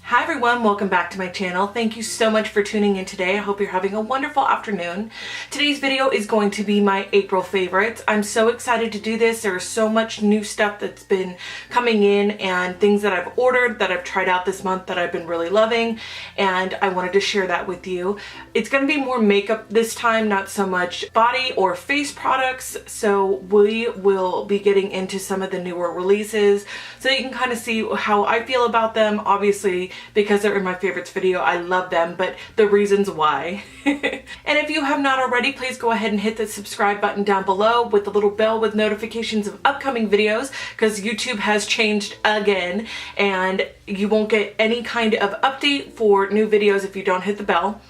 Hi everyone, welcome back to my channel. Thank you so much for tuning in today. I hope you're having a wonderful afternoon. Today's video is going to be my April favorites. I'm so excited to do this. There's so much new stuff that's been coming in and things that I've ordered that I've tried out this month that I've been really loving, and I wanted to share that with you. It's going to be more makeup this time, not so much body or face products, so we will be getting into some of the newer releases so you can kind of see how I feel about them. Obviously, because they're in my favorites video, I love them, but the reasons why. And if you have not already, please go ahead and hit the subscribe button down below with the little bell with notifications of upcoming videos, because YouTube has changed again and you won't get any kind of update for new videos if you don't hit the bell.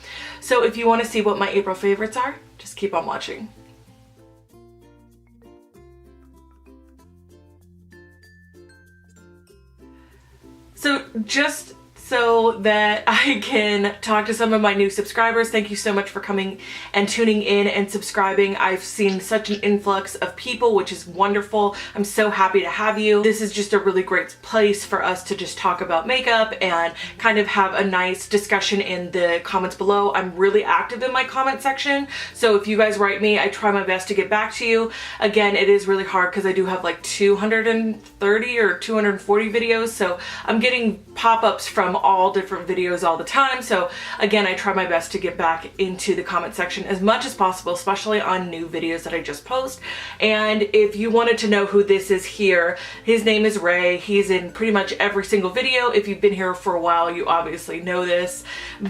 So if you want to see what my April favorites are, just keep on watching. So just so that I can talk to some of my new subscribers, thank you so much for coming and tuning in and subscribing. I've seen such an influx of people, which is wonderful. I'm so happy to have you. This is just a really great place for us to just talk about makeup and kind of have a nice discussion in the comments below. I'm really active in my comment section, so if you guys write me, I try my best to get back to you. Again, it is really hard because I do have like 230 or 240 videos, so I'm getting pop-ups from all different videos all the time. So again, I try my best to get back into the comment section as much as possible, especially on new videos that I just post. And if you wanted to know who this is here, his name is Ray. He's in pretty much every single video. If you've been here for a while, you obviously know this,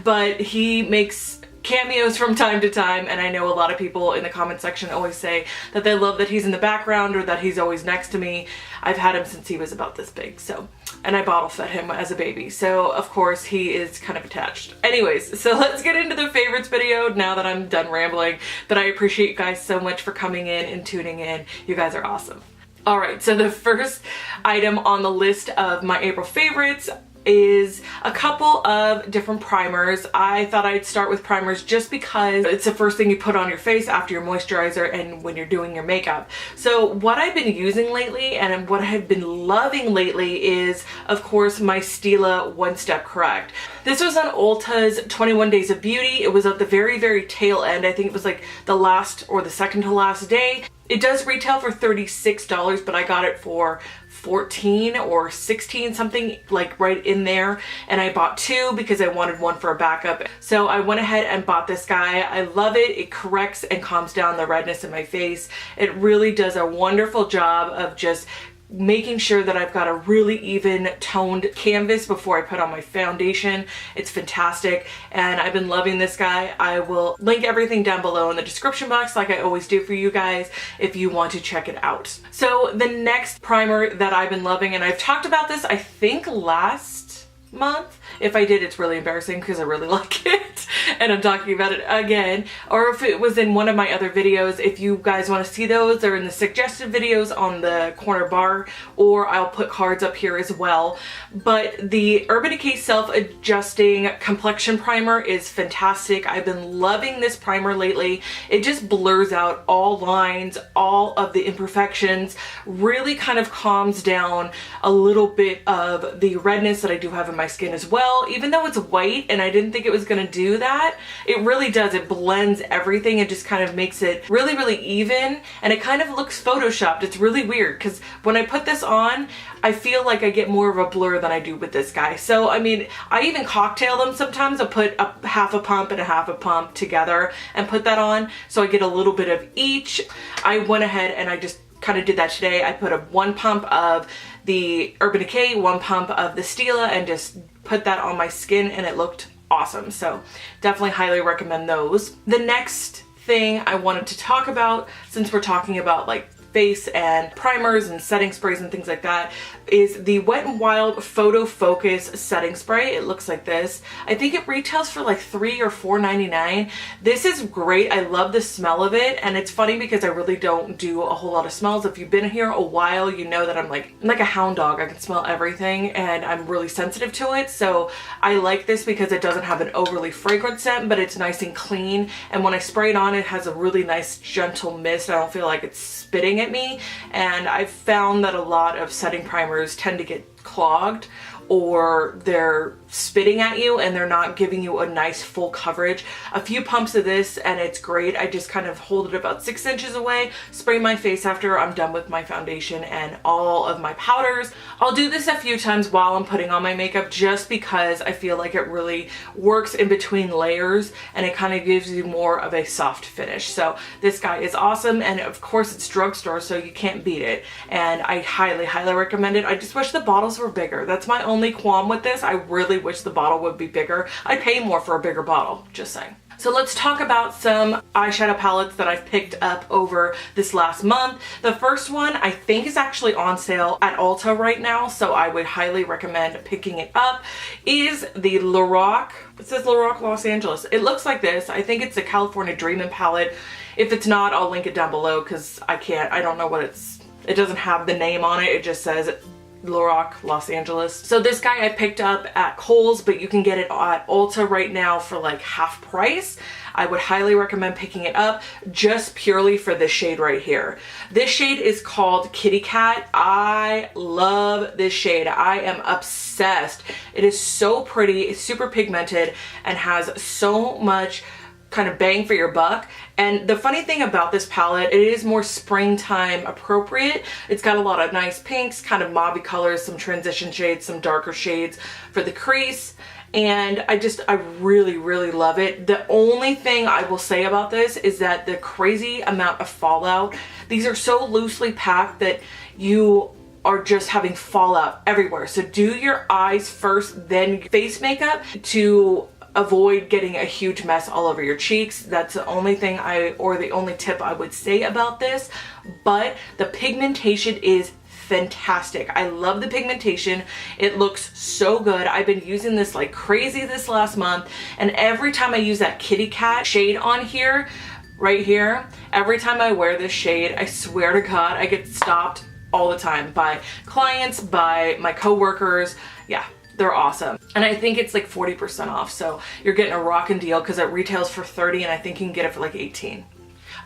but he makes cameos from time to time, and I know a lot of people in the comment section always say that they love that he's in the background or that he's always next to me. I've had him since he was about this big, so, and I bottle fed him as a baby, so of course he is kind of attached. Anyways, so let's get into the favorites video now that I'm done rambling. But I appreciate you guys so much for coming in and tuning in. You guys are awesome. Alright, so the first item on the list of my April favorites is a couple of different primers. I thought I'd start with primers just because it's the first thing you put on your face after your moisturizer and when you're doing your makeup. So what I've been using lately and what I've been loving lately is, of course, my Stila One Step Correct. This was on Ulta's 21 Days of Beauty. It was at the very tail end. I think it was like the last or the second to last day. It does retail for $36, but I got it for $14 or $16, something like right in there, and I bought two because I wanted one for a backup. So I went ahead and bought this guy. I love it. It corrects and calms down the redness in my face. It really does a wonderful job of just making sure that I've got a really even toned canvas before I put on my foundation. It's fantastic, and I've been loving this guy. I will link everything down below in the description box like I always do for you guys if you want to check it out. So the next primer that I've been loving, and I've talked about this I think last month. If I did, it's really embarrassing because I really like it and I'm talking about it again, or if it was in one of my other videos. If you guys want to see those, they're in the suggested videos on the corner bar, or I'll put cards up here as well. But the Urban Decay Self-Adjusting Complexion Primer is fantastic. I've been loving this primer lately. It just blurs out all lines, all of the imperfections, really kind of calms down a little bit of the redness that I do have in my skin as well. Even though it's white and I didn't think it was gonna do that, it really does. It blends everything and just kind of makes it really even, and it kind of looks photoshopped. It's really weird because when I put this on, I feel like I get more of a blur than I do with this guy. So I mean, I even cocktail them sometimes. I'll put a half a pump and a half a pump together and put that on, so I get a little bit of each. I went ahead and I just kind of did that today. I put one pump of the Urban Decay, one pump of the Stila, and just put that on my skin, and it looked awesome. So definitely highly recommend those. The next thing I wanted to talk about, since we're talking about like face and primers and setting sprays and things like that, is the Wet n Wild Photo Focus setting spray. It looks like this. I think it retails for like $3 or $4.99. This is great. I love the smell of it, and it's funny because I really don't do a whole lot of smells. If you've been here a while, you know that I'm like a hound dog. I can smell everything and I'm really sensitive to it. So I like this because it doesn't have an overly fragrant scent, but it's nice and clean, and when I spray it on, it has a really nice gentle mist. I don't feel like it's spitting at me, and I've found that a lot of setting primers tend to get clogged, or they're spitting at you and they're not giving you a nice full coverage. A few pumps of this and it's great. I just kind of hold it about 6 inches away, spray my face after I'm done with my foundation and all of my powders. I'll do this a few times while I'm putting on my makeup just because I feel like it really works in between layers and it kind of gives you more of a soft finish. So this guy is awesome, and of course it's drugstore, so you can't beat it, and I highly recommend it. I just wish the bottles were bigger. That's my only qualm with this. I really wish the bottle would be bigger. I'd pay more for a bigger bottle, just saying. So let's talk about some eyeshadow palettes that I've picked up over this last month. The first one I think is actually on sale at Ulta right now, so I would highly recommend picking it up, is the Lorac. It says Lorac Los Angeles. It looks like this. I think it's a California Dreamin' palette. If it's not, I'll link it down below because I don't know what it doesn't have the name on it. It just says Lorac Los Angeles. So this guy I picked up at Kohl's, but you can get it at Ulta right now for like half price. I would highly recommend picking it up just purely for this shade right here. This shade is called Kitty Cat. I love this shade. I am obsessed. It is so pretty. It's super pigmented and has so much kind of bang for your buck. And the funny thing about this palette, it is more springtime appropriate. It's got a lot of nice pinks, kind of mauvey colors, some transition shades, some darker shades for the crease. And I really love it. The only thing I will say about this is that the crazy amount of fallout, these are so loosely packed that you are just having fallout everywhere. So do your eyes first, then face makeup to avoid getting a huge mess all over your cheeks. That's the only thing the only tip I would say about this. But the pigmentation is fantastic. I love the pigmentation. It looks so good. I've been using this like crazy this last month, and every time I use that Kitty Cat shade on here, right here, every time I wear this shade, I swear to God, I get stopped all the time by clients, by my coworkers. Yeah, they're awesome. And I think it's like 40% off, so you're getting a rockin' deal because it retails for $30 and I think you can get it for like $18.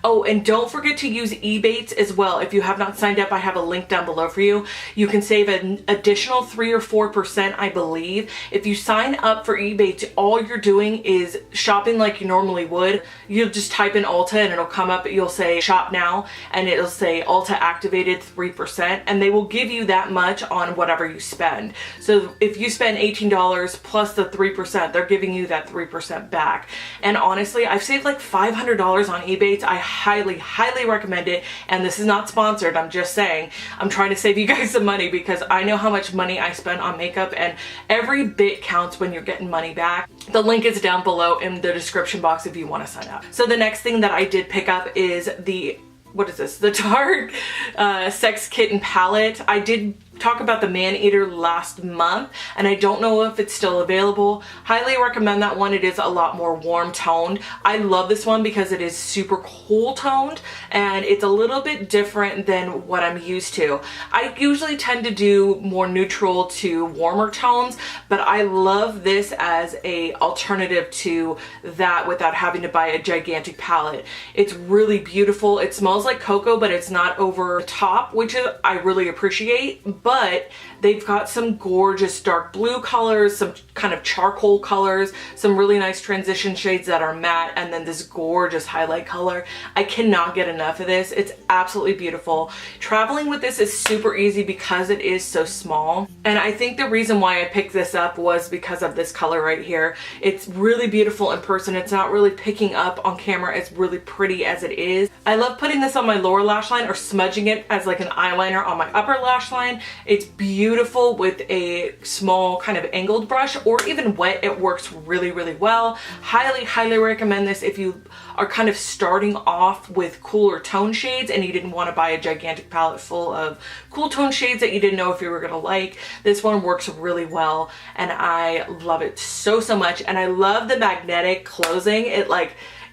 Oh, and don't forget to use EBATES as well. If you have not signed up, I have a link down below for you. You can save an additional 3 or 4%, I believe. If you sign up for EBATES, all you're doing is shopping like you normally would. You'll just type in Ulta and it'll come up, you'll say shop now, and it'll say Ulta activated 3%, and they will give you that much on whatever you spend. So if you spend $18 plus the 3%, they're giving you that 3% back. And honestly, I've saved like $500 on EBATES. I highly recommend it, and this is not sponsored. I'm just saying I'm trying to save you guys some money because I know how much money I spend on makeup, and every bit counts when you're getting money back. The link is down below in the description box if you want to sign up. So the next thing that I did pick up is the Tarte Sex Kitten palette. I did talk about the Man-Eater last month, and I don't know if it's still available. Highly recommend that one. It is a lot more warm toned. I love this one because it is super cool toned and it's a little bit different than what I'm used to. I usually tend to do more neutral to warmer tones, but I love this as a alternative to that without having to buy a gigantic palette. It's really beautiful. It smells like cocoa, but it's not over the top, which I really appreciate. But they've got some gorgeous dark blue colors, some kind of charcoal colors, some really nice transition shades that are matte, and then this gorgeous highlight color. I cannot get enough of this. It's absolutely beautiful. Traveling with this is super easy because it is so small. And I think the reason why I picked this up was because of this color right here. It's really beautiful in person. It's not really picking up on camera as really pretty as it is. I love putting this on my lower lash line or smudging it as like an eyeliner on my upper lash line. It's beautiful with a small kind of angled brush, or even wet. It works really well. Highly recommend this if you are kind of starting off with cooler tone shades and you didn't want to buy a gigantic palette full of cool tone shades that you didn't know if you were gonna like. This one works really well and I love it so much. And I love the magnetic closing.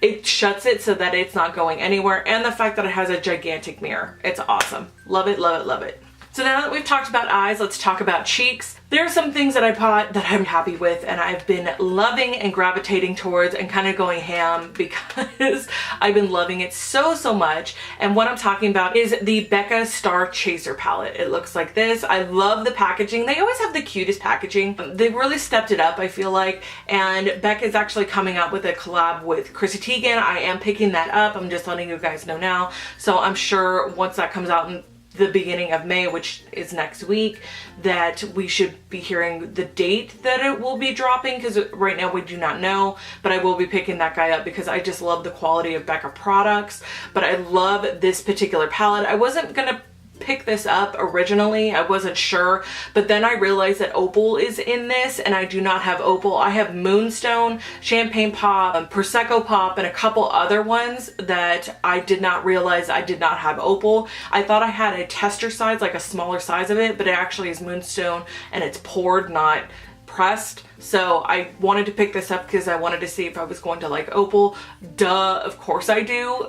It shuts it so that it's not going anywhere, and the fact that it has a gigantic mirror. It's awesome. Love it. So So now that we've talked about eyes, let's talk about cheeks. There are some things that I bought that I'm happy with and I've been loving and gravitating towards and kind of going ham because I've been loving it so much. And what I'm talking about is the Becca Star Chaser palette. It looks like this. I love the packaging. They always have the cutest packaging. They've really stepped it up, I feel like. And Becca is actually coming out with a collab with Chrissy Teigen. I am picking that up. I'm just letting you guys know now. So I'm sure once that comes out in the beginning of May, which is next week, that we should be hearing the date that it will be dropping, because right now we do not know, but I will be picking that guy up because I just love the quality of Becca products. But I love this particular palette. I wasn't gonna pick this up originally, I wasn't sure, but then I realized that Opal is in this and I do not have Opal. I have Moonstone, Champagne Pop, Prosecco Pop, and a couple other ones that I did not realize I did not have Opal. I thought I had a tester size, like a smaller size of it, but it actually is Moonstone and it's poured, not pressed. So I wanted to pick this up because I wanted to see if I was going to like Opal. Duh, of course I do.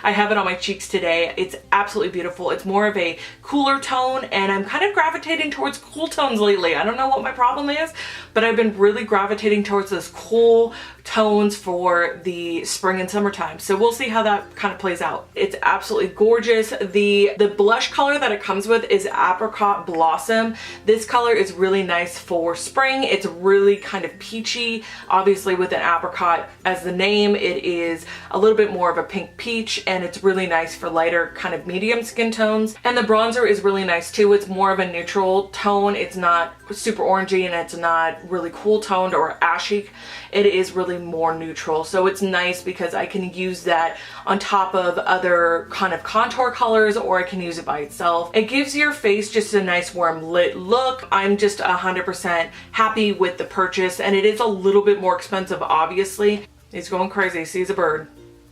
I have it on my cheeks today. It's absolutely beautiful. It's more of a cooler tone and I'm kind of gravitating towards cool tones lately. I don't know what my problem is, but I've been really gravitating towards those cool tones for the spring and summertime. So we'll see how that kind of plays out. It's absolutely gorgeous. The blush color that it comes with is Apricot Blossom. This color is really nice for spring. It's really kind of peachy. Obviously with an apricot as the name, it is a little bit more of a pink peach and it's really nice for lighter kind of medium skin tones. And the bronzer is really nice too. It's more of a neutral tone. It's not super orangey and it's not really cool toned or ashy. It is really more neutral. So it's nice because I can use that on top of other kind of contour colors, or I can use it by itself. It gives your face just a nice warm lit look. I'm just 100% happy with the purchase, and it is a little bit more expensive, obviously. He's going crazy, sees a bird.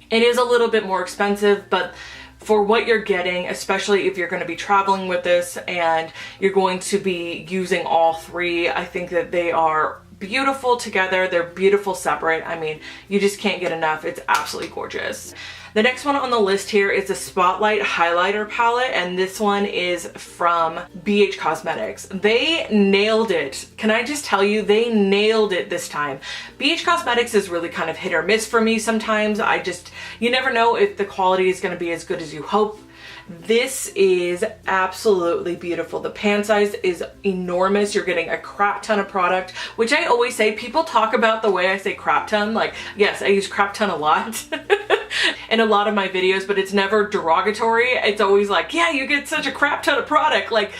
It is a little bit more expensive, but for what you're getting, especially if you're going to be traveling with this and you're going to be using all three, I think that they are beautiful together. They're beautiful separate. I mean, you just can't get enough. It's absolutely gorgeous. The next one on the list here is the Spotlight Highlighter Palette, and this one is from BH Cosmetics. They nailed it. Can I just tell you, they nailed it this time. BH Cosmetics is really kind of hit or miss for me sometimes. You never know if the quality is going to be as good as you hope. This is absolutely beautiful. The pan size is enormous. You're getting a crap ton of product, which I always say, people talk about the way I say crap ton. Like, yes, I use crap ton a lot in a lot of my videos, but it's never derogatory. It's always like, yeah, you get such a crap ton of product. Like,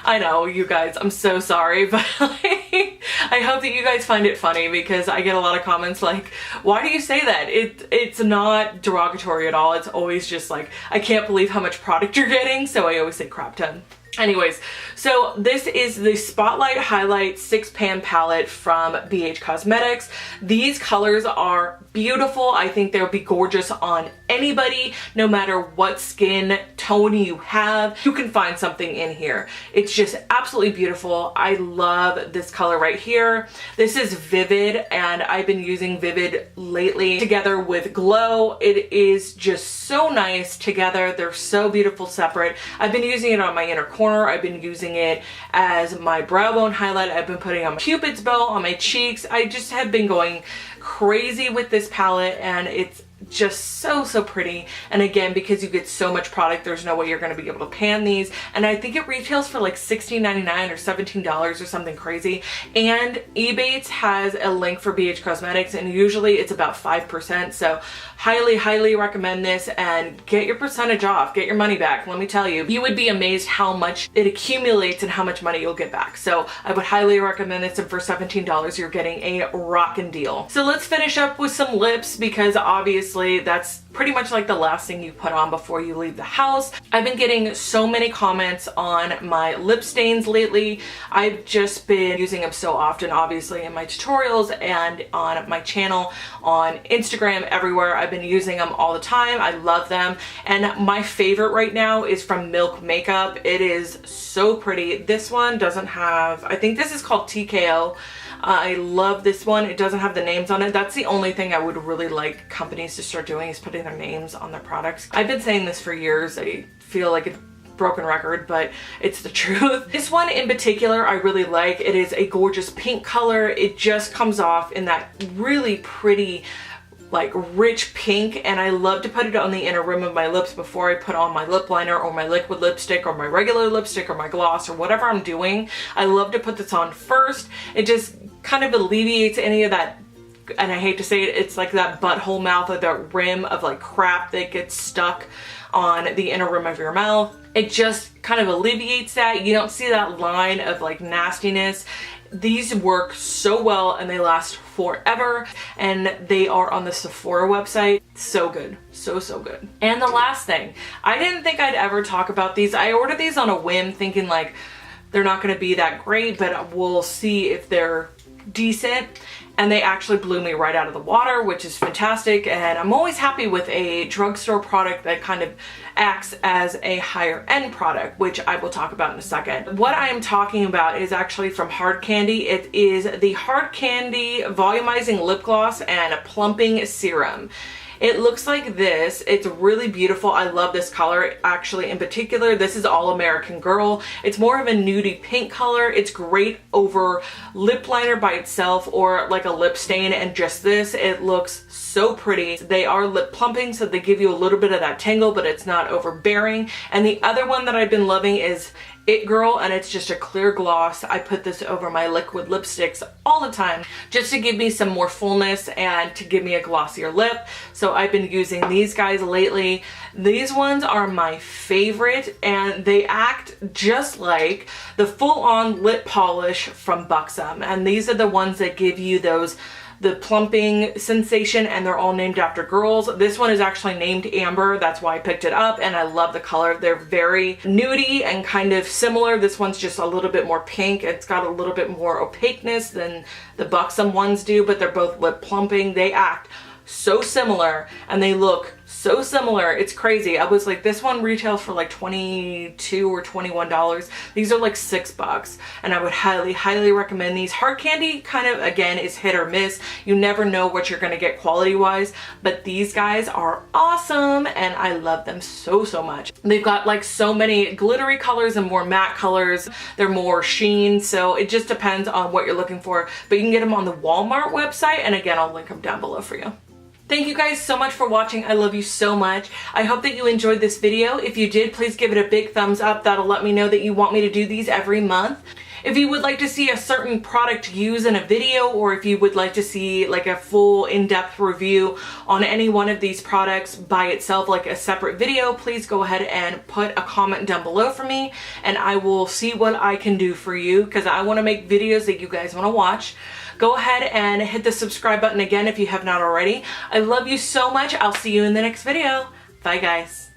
I know, you guys, I'm so sorry, but like, I hope that you guys find it funny because I get a lot of comments like, why do you say that? It's not derogatory at all. It's always just like, I can't believe how much product you're getting, so I always say crap ton. Anyways, so this is the Spotlight Highlight 6-pan palette from BH Cosmetics. These colors are beautiful. I think they'll be gorgeous on anybody, no matter what skin tone you have. You can find something in here. It's just absolutely beautiful. I love this color right here. This is Vivid, and I've been using Vivid lately together with Glow. It is just so nice together. They're so beautiful separate. I've been using it on my inner corner. I've been using it as my brow bone highlight. I've been putting on my Cupid's bow on my cheeks. I just have been going crazy with this palette, and it's just so pretty. And again, because you get so much product, there's no way you're going to be able to pan these, and I think it retails for like $16.99 or $17 or something crazy. And EBATES has a link for BH Cosmetics, and usually it's about 5%, so highly recommend this and get your percentage off, get your money back. Let me tell you, you would be amazed how much it accumulates and how much money you'll get back. So I would highly recommend this, and for $17 you're getting a rockin' deal. So let's finish up with some lips, because obviously that's pretty much like the last thing you put on before you leave the house. I've been getting so many comments on my lip stains lately. I've just been using them so often, obviously in my tutorials and on my channel, on Instagram, everywhere. I've been using them all the time. I love them. And my favorite right now is from Milk Makeup. It is so pretty. This one doesn't have, I think this is called TKO. I love this one. It doesn't have the names on it. That's the only thing I would really like companies to start doing, is putting their names on their products. I've been saying this for years. I feel like broken record, but it's the truth. This one in particular I really like. It is a gorgeous pink color. It just comes off in that really pretty like rich pink, and I love to put it on the inner rim of my lips before I put on my lip liner or my liquid lipstick or my regular lipstick or my gloss or whatever I'm doing. I love to put this on first. It just kind of alleviates any of that, and I hate to say it, it's like that butthole mouth or that rim of like crap that gets stuck on the inner rim of your mouth. It just kind of alleviates that. You don't see that line of like nastiness. These work so well and they last forever, and they are on the Sephora website. So good. So good. And the last thing, I didn't think I'd ever talk about these. I ordered these on a whim thinking like they're not going to be that great, but we'll see if they're decent. And they actually blew me right out of the water, which is fantastic. And I'm always happy with a drugstore product that kind of acts as a higher end product, which I will talk about in a second. What I am talking about is actually from Hard Candy. It is the Hard Candy Volumizing Lip Gloss and a Plumping Serum. It looks like this. It's really beautiful. I love this color. Actually, in particular, this is All American Girl. It's more of a nudie pink color. It's great over lip liner by itself or like a lip stain, and just this, it looks so pretty. They are lip plumping, so they give you a little bit of that tingle, but it's not overbearing. And the other one that I've been loving is It Girl, and it's just a clear gloss. I put this over my liquid lipsticks all the time just to give me some more fullness and to give me a glossier lip. So I've been using these guys lately. These ones are my favorite, and they act just like the full-on lip polish from Buxom. And these are the ones that give you the plumping sensation, and they're all named after girls. This one is actually named Amber. That's why I picked it up, and I love the color. They're very nudie and kind of similar. This one's just a little bit more pink. It's got a little bit more opaqueness than the Buxom ones do, but they're both lip plumping. They act so similar and they look so similar. It's crazy. I was like, this one retails for like $22 or $21. These are like $6, and I would highly recommend these. Hard Candy kind of, again, is hit or miss. You never know what you're gonna get quality wise, but these guys are awesome and I love them so much. They've got like so many glittery colors and more matte colors. They're more sheen, so it just depends on what you're looking for, but you can get them on the Walmart website, and again, I'll link them down below for you. Thank you guys so much for watching. I love you so much. I hope that you enjoyed this video. If you did, please give it a big thumbs up. That'll let me know that you want me to do these every month. If you would like to see a certain product used in a video, or if you would like to see like a full in-depth review on any one of these products by itself, like a separate video, please go ahead and put a comment down below for me, and I will see what I can do for you, because I want to make videos that you guys want to watch. Go ahead and hit the subscribe button again if you have not already. I love you so much. I'll see you in the next video. Bye guys.